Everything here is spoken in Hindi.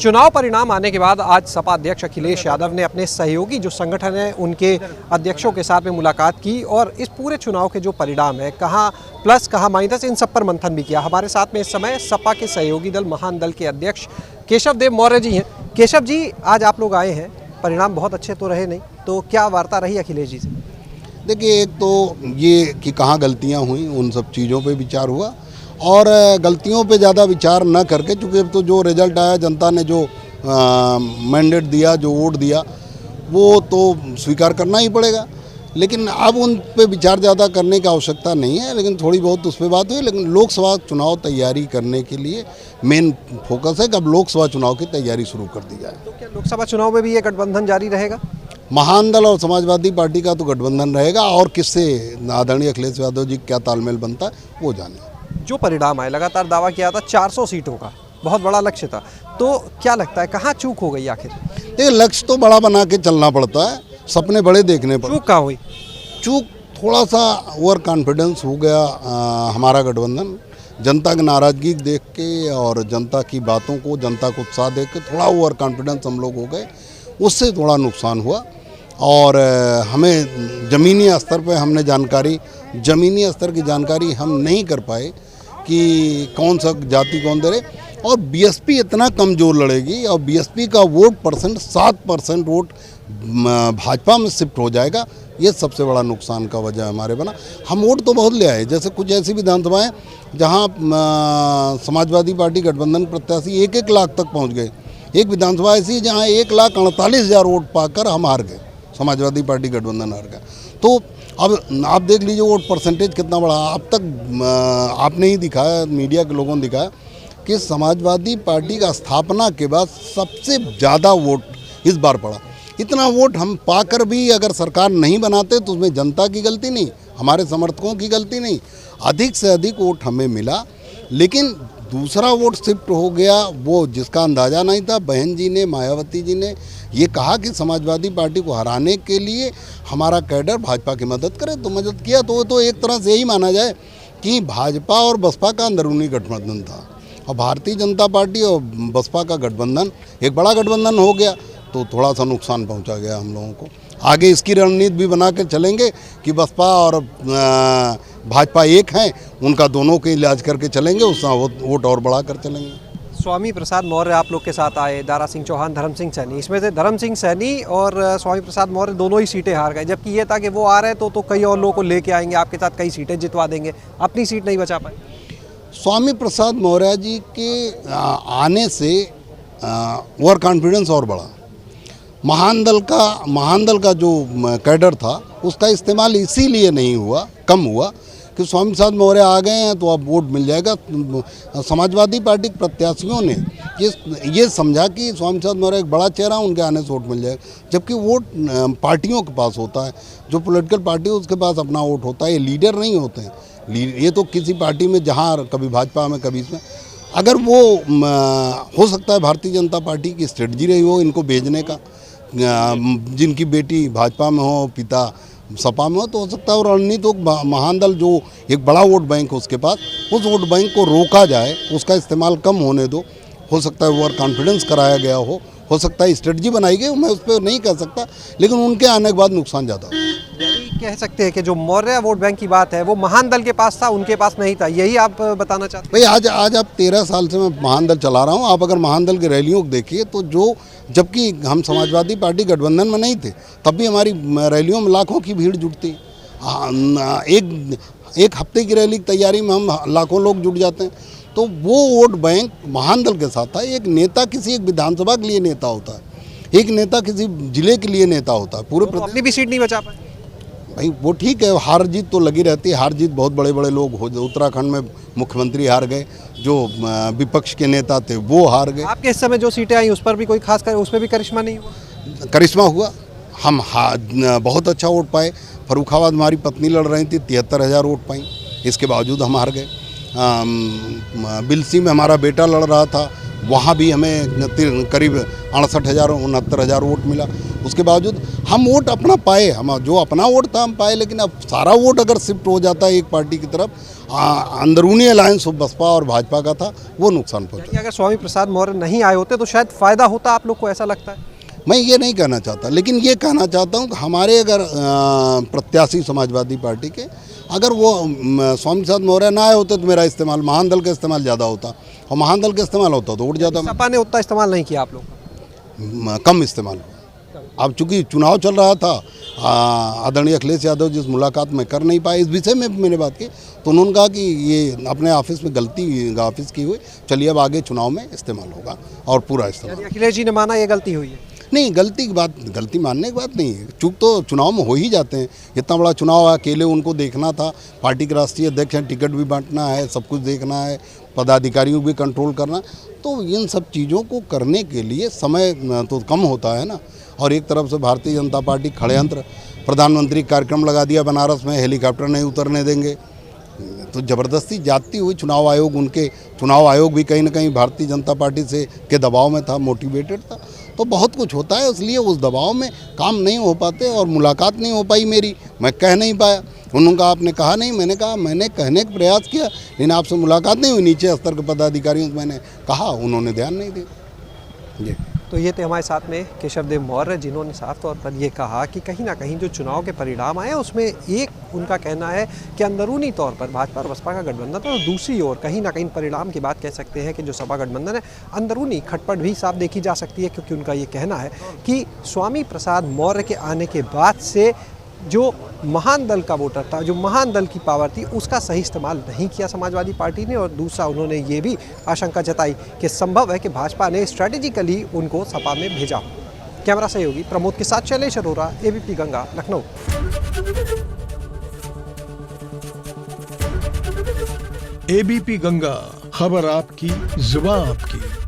चुनाव परिणाम आने के बाद आज सपा अध्यक्ष अखिलेश यादव ने अपने सहयोगी जो संगठन है उनके अध्यक्षों के साथ में मुलाकात की और इस पूरे चुनाव के जो परिणाम है कहाँ प्लस कहाँ माइनस इन सब पर मंथन भी किया। हमारे साथ में इस समय सपा के सहयोगी दल महान दल के अध्यक्ष केशव देव मौर्य जी हैं। केशव जी, आज आप लोग आए हैं, परिणाम बहुत अच्छे तो रहे नहीं, तो क्या वार्ता रही अखिलेश जी से? देखिए, एक तो ये कि कहाँ गलतियाँ हुई उन सब चीज़ों पे विचार हुआ और गलतियों पे ज़्यादा विचार न करके, चूँकि अब तो जो रिजल्ट आया, जनता ने जो मैंडेट दिया, जो वोट दिया, वो तो स्वीकार करना ही पड़ेगा। लेकिन अब उन पे विचार ज़्यादा करने की आवश्यकता नहीं है, लेकिन थोड़ी बहुत उस पर बात हुई। लेकिन लोकसभा चुनाव तैयारी करने के लिए मेन फोकस है कि अब लोकसभा चुनाव की तैयारी शुरू कर दी जाए। तो क्या लोकसभा चुनाव में भी ये गठबंधन जारी रहेगा? महान दल और समाजवादी पार्टी का तो गठबंधन रहेगा और किससे आदरणीय अखिलेश यादव जी क्या तालमेल बनता है वो जाने। जो परिणाम आए, लगातार दावा किया था 400 सीटों का, बहुत बड़ा लक्ष्य था, तो क्या लगता है कहाँ चूक हो गई आखिर? ये लक्ष्य तो बड़ा बना के चलना पड़ता है, सपने बड़े देखने पड़ते। चूक कहाँ हुई? चूक थोड़ा सा ओवर कॉन्फिडेंस हो गया। हमारा गठबंधन जनता की नाराज़गी देख के और जनता की बातों को, जनता को उत्साह देख के थोड़ा ओवर कॉन्फिडेंस हम लोग हो गए, उससे थोड़ा नुकसान हुआ। और हमें ज़मीनी स्तर पे हमने ज़मीनी स्तर की जानकारी हम नहीं कर पाए कि कौन सा जाति कौन दे रहे। और बीएसपी इतना कमज़ोर लड़ेगी और बीएसपी का वोट परसेंट 7% वोट भाजपा में शिफ्ट हो जाएगा, ये सबसे बड़ा नुकसान का वजह हमारे बना। हम वोट तो बहुत ले आए, जैसे कुछ ऐसी विधानसभाएं जहां समाजवादी पार्टी गठबंधन प्रत्याशी 1-1 लाख तक पहुंच गए। एक विधानसभा ऐसी है जहां 1,48,000 वोट पाकर हम हार गए, समाजवादी पार्टी गठबंधन हार गया। तो अब आप देख लीजिए वोट परसेंटेज कितना बड़ा। अब तक आपने ही दिखाया, मीडिया के लोगों ने दिखाया कि समाजवादी पार्टी का स्थापना के बाद सबसे ज़्यादा वोट इस बार पड़ा। इतना वोट हम पाकर भी अगर सरकार नहीं बनाते तो उसमें जनता की गलती नहीं, हमारे समर्थकों की गलती नहीं, अधिक से अधिक वोट हमें मिला। लेकिन दूसरा वोट शिफ्ट हो गया, वो जिसका अंदाज़ा नहीं था। बहन जी ने, मायावती जी ने ये कहा कि समाजवादी पार्टी को हराने के लिए हमारा कैडर भाजपा की मदद करे, तो मदद किया। तो एक तरह से यही माना जाए कि भाजपा और बसपा का अंदरूनी गठबंधन था और भारतीय जनता पार्टी और बसपा का गठबंधन एक बड़ा गठबंधन हो गया, तो थोड़ा सा नुकसान पहुंचा गया हम लोगों को। आगे इसकी रणनीति भी बना के चलेंगे कि बसपा और भाजपा एक हैं, उनका दोनों के इलाज करके चलेंगे, उसका वोट और बढ़ा कर चलेंगे। स्वामी प्रसाद मौर्य आप लोग के साथ आए, दारा सिंह चौहान, धर्म सिंह सैनी, इसमें से धर्म सिंह सैनी और स्वामी प्रसाद मौर्य दोनों ही सीटें हार गए, जबकि ये था कि वो आ रहे तो कई और लोगों को लेके आएंगे, आपके साथ कई सीटें जितवा देंगे, अपनी सीट नहीं बचा पाए। स्वामी प्रसाद मौर्य जी के आने से ओवर कॉन्फिडेंस और बढ़ा। महान दल का जो कैडर था उसका इस्तेमाल इसीलिए नहीं हुआ, कम हुआ कि स्वामी प्रसाद मौर्य आ गए हैं तो अब वोट मिल जाएगा। समाजवादी पार्टी के प्रत्याशियों ने ये समझा कि स्वामी प्रसाद मौर्य एक बड़ा चेहरा, उनके आने से वोट मिल जाएगा, जबकि वोट पार्टियों के पास होता है। जो पॉलिटिकल पार्टी है उसके पास अपना वोट होता है, ये लीडर नहीं होते हैं। ये तो किसी पार्टी में जहाँ कभी भाजपा में कभी इसमें, अगर वो हो सकता है भारतीय जनता पार्टी की स्ट्रेटजी रही हो इनको भेजने का, जिनकी बेटी भाजपा में हो, पिता सपा में हो सकता है। और रणनीति हो महान दल जो एक बड़ा वोट बैंक है उसके पास, उस वोट बैंक को रोका जाए, उसका इस्तेमाल कम होने दो। हो सकता है ओवर कॉन्फिडेंस कराया गया हो सकता है स्ट्रेटजी बनाई गई, मैं उस पर नहीं कह सकता, लेकिन उनके आने के बाद नुकसान ज़्यादा हो। कह सकते हैं कि जो मौर्य वोट बैंक की बात है वो महान दल के पास था, उनके पास नहीं था, यही आप बताना चाहते हैं? भाई आज आप 13 साल से मैं महान दल चला रहा हूँ। आप अगर महान दल की रैलियों को देखिए तो जबकि हम समाजवादी पार्टी गठबंधन में नहीं थे, तब भी हमारी रैलियों में लाखों की भीड़ जुटती। एक हफ्ते की रैली की तैयारी में हम लाखों लोग जुट जाते हैं। तो वो वोट बैंक महान दल के साथ था। एक नेता किसी एक विधानसभा के लिए नेता होता है, एक नेता किसी जिले के लिए नेता होता है। पूरे अपनी भी सीट नहीं बचा पाए भाई, वो ठीक है, हार जीत तो लगी रहती है। हार जीत बहुत बड़े बड़े लोग हो, उत्तराखंड में मुख्यमंत्री हार गए, जो विपक्ष के नेता थे वो हार गए। आपके इस समय जो सीटें आई उस पर भी कोई खास कर उसमें भी करिश्मा नहीं हुआ? करिश्मा हुआ, हम बहुत अच्छा वोट पाए। फर्रुखाबाद हमारी पत्नी लड़ रही थी, 73,000 वोट पाई, इसके बावजूद हम हार गए। बिलसी में हमारा बेटा लड़ रहा था, वहाँ भी हमें करीब 68,000-69,000 वोट मिला। उसके बावजूद हम वोट अपना पाए, हम जो अपना वोट था हम पाए, लेकिन अब सारा वोट अगर शिफ्ट हो जाता है एक पार्टी की तरफ, अंदरूनी अलायंस बसपा और भाजपा का था, वो नुकसान पहुँचा। अगर स्वामी प्रसाद मौर्य नहीं आए होते तो शायद फ़ायदा होता, आप लोग को ऐसा लगता है? मैं ये नहीं कहना चाहता, लेकिन ये कहना चाहता हूँ कि हमारे अगर प्रत्याशी समाजवादी पार्टी के अगर वो स्वामी प्रसाद मौर्य ना आए होते तो मेरा इस्तेमाल महान दल का इस्तेमाल ज़्यादा होता, और महान दल का इस्तेमाल होता तो वोट ज़्यादा। सपा ने उतना इस्तेमाल नहीं किया आप लोग का? कम इस्तेमाल हुआ। अब चूंकि चुनाव चल रहा था, आदरणीय अखिलेश यादव जिस मुलाकात में कर नहीं पाए, इस विषय में मैंने बात की तो उन्होंने कहा कि ये अपने ऑफिस में ऑफिस की हुई, चलिए अब आगे चुनाव में इस्तेमाल होगा और पूरा इस्तेमाल। अखिलेश जी ने माना ये गलती हुई है? नहीं, गलती मानने की बात नहीं है, चूक तो चुनाव में हो ही जाते हैं। इतना बड़ा चुनाव है, अकेले उनको देखना था, पार्टी के राष्ट्रीय अध्यक्ष हैं, टिकट भी बांटना है, सब कुछ देखना है, पदाधिकारियों भी कंट्रोल करना, तो इन सब चीज़ों को करने के लिए समय तो कम होता है ना। और एक तरफ से भारतीय जनता पार्टी षड्यंत्र, प्रधानमंत्री कार्यक्रम लगा दिया बनारस में, हेलीकॉप्टर नहीं उतरने देंगे, तो ज़बरदस्ती जाती हुई चुनाव आयोग भी कहीं ना कहीं भारतीय जनता पार्टी से के दबाव में था, मोटिवेटेड था, तो बहुत कुछ होता है, इसलिए उस दबाव में काम नहीं हो पाते और मुलाकात नहीं हो पाई मेरी, मैं कह नहीं पाया। उन्होंने कहा आपने कहा नहीं, मैंने कहा मैंने कहने का प्रयास किया, लेकिन आपसे मुलाकात नहीं हुई। नीचे स्तर के पदाधिकारियों से मैंने कहा, उन्होंने ध्यान नहीं दिया जी। तो ये थे हमारे साथ में केशव देव मौर्य, जिन्होंने साफ तौर पर ये कहा कि कहीं ना कहीं जो चुनाव के परिणाम आए उसमें एक उनका कहना है कि अंदरूनी तौर पर भाजपा और बसपा का गठबंधन था, और दूसरी ओर कहीं ना कहीं परिणाम की बात कह सकते हैं कि जो सपा गठबंधन है, अंदरूनी खटपट भी साफ देखी जा सकती है, क्योंकि उनका ये कहना है कि स्वामी प्रसाद मौर्य के आने के बाद से जो महान दल का वोटर था, जो महान दल की पावर थी, उसका सही इस्तेमाल नहीं किया समाजवादी पार्टी ने। और दूसरा, उन्होंने ये भी आशंका जताई कि संभव है कि भाजपा ने स्ट्रैटेजिकली उनको सपा में भेजा हो। कैमरा सहयोगी प्रमोद के साथ शैलेश अरोरा, एबीपी गंगा, लखनऊ। एबीपी गंगा, खबर आपकी, जुबान आपकी।